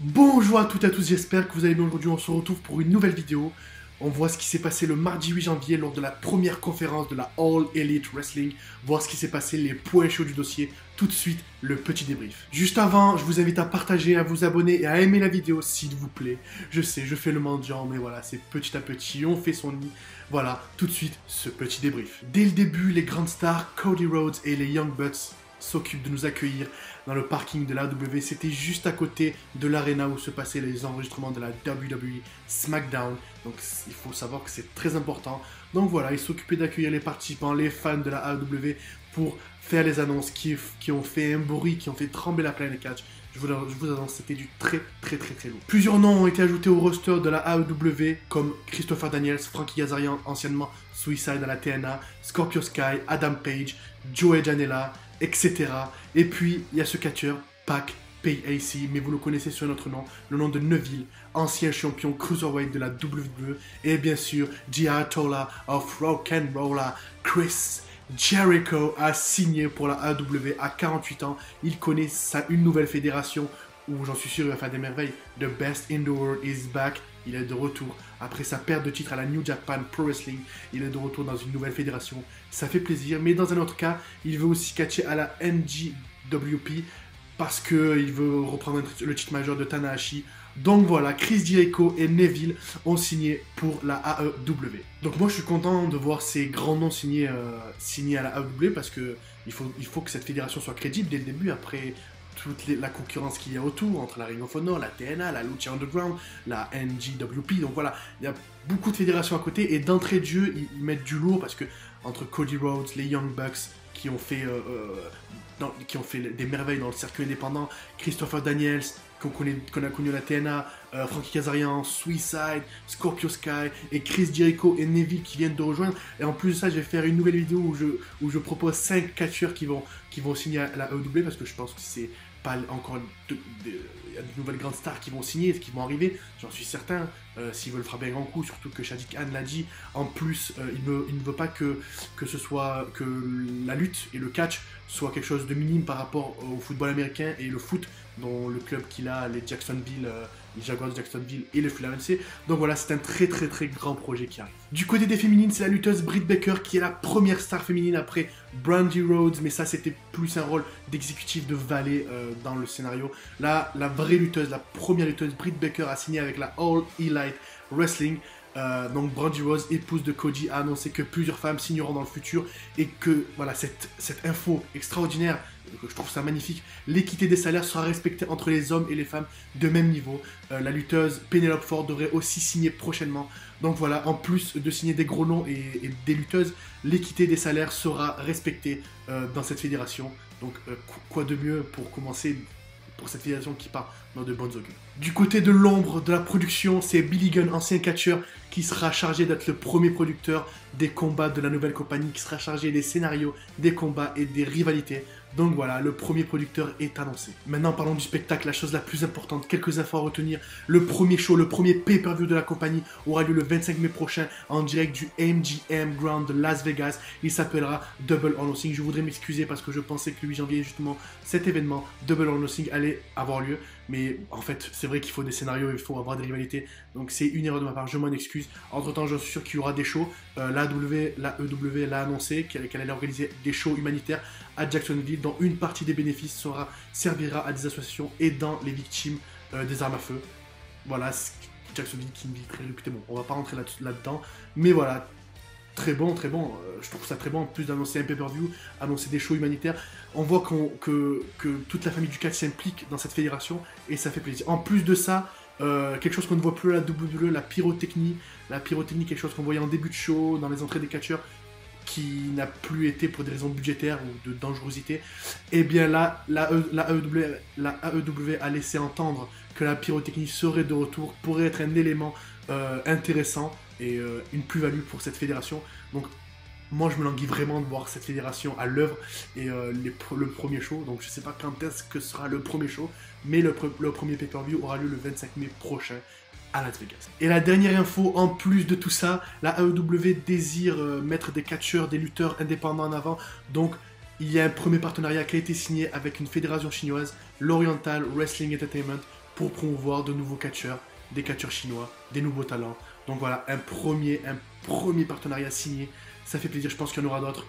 Bonjour à toutes et à tous, j'espère que vous allez bien aujourd'hui. On se retrouve pour une nouvelle vidéo. On voit ce qui s'est passé le mardi 8 janvier lors de la première conférence de la All Elite Wrestling. Voir ce qui s'est passé, les points chauds du dossier. Tout de suite, le petit débrief. Juste avant, je vous invite à partager, à vous abonner et à aimer la vidéo s'il vous plaît. Je sais, je fais le mendiant, mais voilà, c'est petit à petit, on fait son nid. Voilà, tout de suite, ce petit débrief. Dès le début, les grandes stars, Cody Rhodes et les Young Bucks, s'occupe de nous accueillir dans le parking de l'AEW. C'était juste à côté de l'arena où se passaient les enregistrements de la WWE SmackDown. Donc il faut savoir que c'est très important. Donc voilà, ils s'occupaient d'accueillir les participants, les fans de la AEW pour faire les annonces qui ont fait un bruit, qui ont fait trembler la planète catch. Je vous annonce, c'était du très lourd. Plusieurs noms ont été ajoutés au roster de la AEW, comme Christopher Daniels, Frankie Kazarian, anciennement Suicide à la TNA, Scorpio Sky, Adam Page, Joey Janela, etc. Et puis, il y a ce catcheur, PAC, mais vous le connaissez sur notre nom, le nom de Neville, ancien champion cruiserweight de la WWE, et bien sûr, The Ayatollah of Rock'n'Rolla, Chris Jericho a signé pour la AEW à 48 ans. Il connaît une nouvelle fédération où j'en suis sûr il va faire des merveilles. The best in the world is back. Il est de retour. Après sa perte de titre à la New Japan Pro Wrestling, il est de retour dans une nouvelle fédération. Ça fait plaisir. Mais dans un autre cas, il veut aussi catcher à la NJWP parce qu'il veut reprendre le titre majeur de Tanahashi. Donc voilà, Chris Jericho et Neville ont signé pour la AEW. Donc moi je suis content de voir ces grands noms signés à la AEW parce que il faut que cette fédération soit crédible dès le début. Après toute la concurrence qu'il y a autour, entre la Ring of Honor, la TNA, la Lucha Underground, la NJWP, donc voilà, il y a beaucoup de fédérations à côté, et d'entrée de jeu, ils mettent du lourd, parce que entre Cody Rhodes, les Young Bucks, qui ont fait des merveilles dans le circuit indépendant, Christopher Daniels, qu'on a connu à la TNA, Frankie Kazarian, Suicide, Scorpio Sky, et Chris Jericho et Neville qui viennent de rejoindre. Et en plus de ça, je vais faire une nouvelle vidéo où je propose 5 catcheurs qui vont signer à la AEW, parce que je pense que c'est pas encore il y a de nouvelles grandes stars qui vont signer, qui vont arriver, j'en suis certain, s'ils veulent frapper un grand coup, surtout que Shadi Khan l'a dit. En plus, il ne veut pas que la lutte et le catch soit quelque chose de minime par rapport au football américain et le foot, dont le club qu'il a, les Jaguars de Jacksonville et le Philadelphia. Donc voilà, c'est un très grand projet qui arrive. Du côté des féminines, c'est la lutteuse Britt Baker qui est la première star féminine après Brandi Rhodes, mais ça c'était plus un rôle d'exécutif de valet dans le scénario. Là, la vraie lutteuse, la première lutteuse, Britt Baker, a signé avec la All Elite Wrestling. Donc Brandi Rhodes, épouse de Cody, a annoncé que plusieurs femmes signeront dans le futur et que voilà, cette info extraordinaire, je trouve ça magnifique, l'équité des salaires sera respectée entre les hommes et les femmes de même niveau. La lutteuse Penelope Ford devrait aussi signer prochainement. Donc voilà, en plus de signer des gros noms et des lutteuses, l'équité des salaires sera respectée dans cette fédération. Donc quoi de mieux pour commencer pour cette fédération qui part dans de bonnes augures. Du côté de l'ombre de la production, c'est Billy Gunn, ancien catcheur, qui sera chargé d'être le premier producteur des combats de la nouvelle compagnie, qui sera chargé des scénarios, des combats et des rivalités. Donc voilà, le premier producteur est annoncé. Maintenant, parlons du spectacle, la chose la plus importante, quelques infos à retenir. Le premier show, le premier pay-per-view de la compagnie aura lieu le 25 mai prochain en direct du MGM Grand de Las Vegas. Il s'appellera Double or Nothing. Je voudrais m'excuser parce que je pensais que le 8 janvier, justement, cet événement, Double or Nothing, allait avoir lieu. Mais en fait, c'est vrai qu'il faut des scénarios, il faut avoir des rivalités. Donc c'est une erreur de ma part, je m'en excuse. Entre temps, je suis sûr qu'il y aura des shows. La EW l'a annoncé qu'elle allait organiser des shows humanitaires à Jacksonville, dont une partie des bénéfices servira à des associations aidant les victimes des armes à feu. Voilà, Jacksonville qui est une ville très réputée. Bon, on va pas rentrer là-dedans, mais voilà. Très bon, je trouve ça très bon, en plus d'annoncer un pay-per-view, annoncer des shows humanitaires, on voit que toute la famille du catch s'implique dans cette fédération, et ça fait plaisir. En plus de ça, quelque chose qu'on ne voit plus à la WWE, la pyrotechnie, quelque chose qu'on voyait en début de show, dans les entrées des catcheurs, qui n'a plus été pour des raisons budgétaires ou de dangerosité, et bien là, la AEW a laissé entendre que la pyrotechnie serait de retour, pourrait être un élément intéressant et une plus-value pour cette fédération. Donc moi je me languis vraiment de voir cette fédération à l'œuvre et le premier show, donc je sais pas quand est-ce que sera le premier show, mais le premier pay-per-view aura lieu le 25 mai prochain à Las Vegas. Et la dernière info, en plus de tout ça, la AEW désire mettre des catcheurs, des lutteurs indépendants en avant, donc il y a un premier partenariat qui a été signé avec une fédération chinoise, l'Oriental Wrestling Entertainment, pour promouvoir de nouveaux catcheurs, des catcheurs chinois, des nouveaux talents. Donc voilà, un premier partenariat signé. Ça fait plaisir, je pense qu'il y en aura d'autres.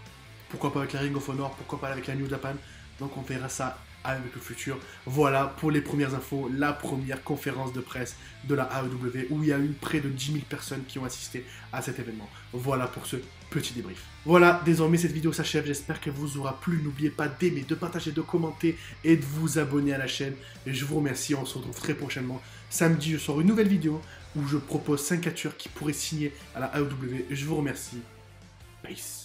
Pourquoi pas avec la Ring of Honor, pourquoi pas avec la New Japan. Donc on verra ça avec le futur. Voilà pour les premières infos, la première conférence de presse de la AEW où il y a eu près de 10 000 personnes qui ont assisté à cet événement. Voilà pour ce petit débrief. Voilà, désormais cette vidéo s'achève, j'espère qu'elle vous aura plu. N'oubliez pas d'aimer, de partager, de commenter et de vous abonner à la chaîne. Et je vous remercie, on se retrouve très prochainement. Samedi, je sors une nouvelle vidéo où je propose 5 catcheurs qui pourraient signer à la AEW. Et je vous remercie. Peace.